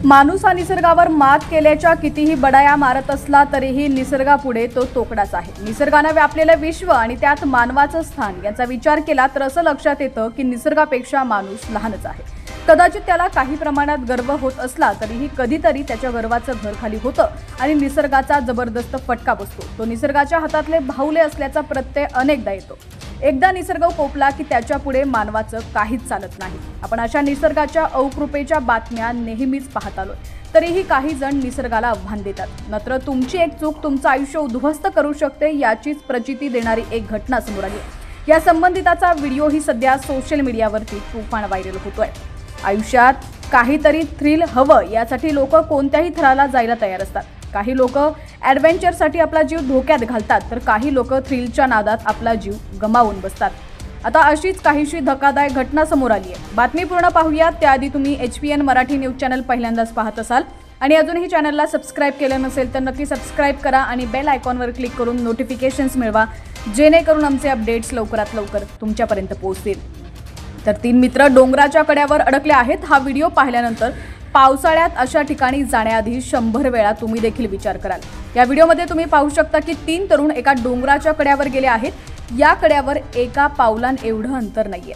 माणूस हा निसर्गावर मात केल्याच्या कितीही बडाया मारत असला तरीही निसर्गापुढे तो तोकडाच आहे। निसर्गाने व्यापलेले विश्व आणि त्यात मानवाचं स्थान याचा विचार केला तर असं लक्षात येतं की निसर्गापेक्षा माणूस लहानच आहे। कदाचित त्याला काही प्रमाणात गर्व होत असला तरीही कधीतरी त्याच्या गर्वाचं घर खाली होतं आणि निसर्गाचा जबरदस्त फटका बसतो। तो निसर्गाच्या हातातले भाऊले असल्याचा प्रत्यय अनेकदा येतो। एकदा निसर्ग कोपला की त्याच्या पुढे मानवाचं काहीच चालत नाही। आपण अशा निसर्गाच्या अवकृपेच्या बातम्या नेहमीच पाहत आलोय, तरीही काही जण निसर्गाला आव्हान देतात। मात्र तुमची एक चूक तुमचं आयुष्य उद्ध्वस्त करू शकते याचीच प्रचिती देणारी एक घटना समोर आली आहे। या संबंधिताचा व्हिडिओही सध्या सोशल मीडियावरती तुफान व्हायरल होतोय। आयुष्यात काहीतरी थ्रिल हवं यासाठी लोक कोणत्याही थराला जायला तयार असतात। काही लोक ॲडव्हेंचरसाठी आपला जीव धोक्यात घालतात तर काही लोक थ्रिलच्या नादात आपला जीव गमावून बसतात। आता अशीच काहीशी धक्कादायक घटना समोर आली आहे। बातमी पूर्ण पाहूयात त्याआधी तुम्ही HPN मराठी न्यूज चॅनल पहिल्यांदाच पाहत असाल आणि अजूनही चॅनलला सबस्क्राइब केलं नसेल तर नक्की सबस्क्राइब करा आणि बेल आयकॉनवर क्लिक करून नोटिफिकेशन्स मिळवा, जेणेकरून आमचे अपडेट्स लवकरात लवकर तुमच्यापर्यंत पोहोचतील। तर 3 मित्र डोंगराच्या कड्यावर अडकले आहेत। हा व्हिडिओ पाहिल्यानंतर पावसाळ्यात अशा ठिकाणी जाण्याआधी 100 वेळा तुम्ही देखील विचार कराल। या व्हिडिओमध्ये तुम्ही पाहू शकता की 3 तरुण एका डोंगराच्या कड्यावर गेले आहेत। या कड्यावर एका पावलां एवढं अंतर नाहीये।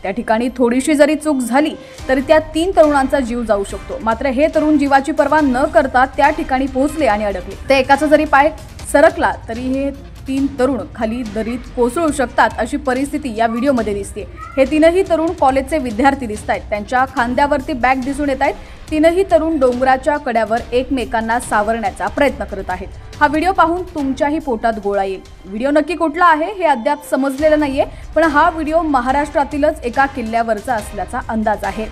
त्या ठिकाणी थोडीशी जरी चूक झाली तरी त्या 3 तरुणांचा जीव जाऊ शकतो। मात्र हे तरुण जीवाची पर्वा न करता त्या ठिकाणी पोहोचले आणि अडकले। ते एकाचा जरी पाय सरकला तरी हे 3 तरुण खाली दरीत कोसळू शकतात अशी परिस्थिती या व्हिडिओमध्ये दिसते। हे 3ही तरुण कॉलेजचे विद्यार्थी दिसतात। त्यांच्या खांद्यावरती बॅग दिसून येत आहेत। 3ही तरुण डोंगराच्या कड्यावर एकमेकांना सावरण्याचा प्रयत्न करत आहेत। हा व्हिडिओ पाहून तुमच्याही पोटात गोळा येईल। व्हिडिओ नक्की कुठला आहे हे अद्याप समजलेलं नाहीये, पण हा व्हिडिओ महाराष्ट्रातीलच एका किल्ल्यावरचा असल्याचा अंदाज आहे।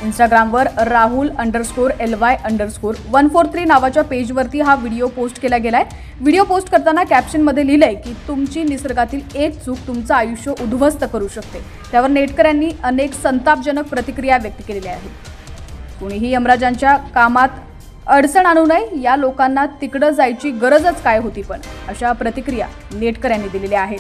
इंस्टाग्रामवर rahul_ly_143 नावाच्या पेजवरती हा व्हिडिओ पोस्ट केला गेलाय। व्हिडिओ पोस्ट करताना कॅप्शनमध्ये लिहिलंय की तुमची निसर्गातील एक चूक तुमचं आयुष्य उद्ध्वस्त करू शकते। त्यावर नेटकऱ्यांनी अनेक संतापजनक प्रतिक्रिया व्यक्त केलेल्या आहेत। कुणीही यमराजांच्या कामात अडचण आणू नये, या लोकांना तिकडं जायची गरजच काय होती पण, अशा प्रतिक्रिया नेटकऱ्यांनी दिलेल्या आहेत।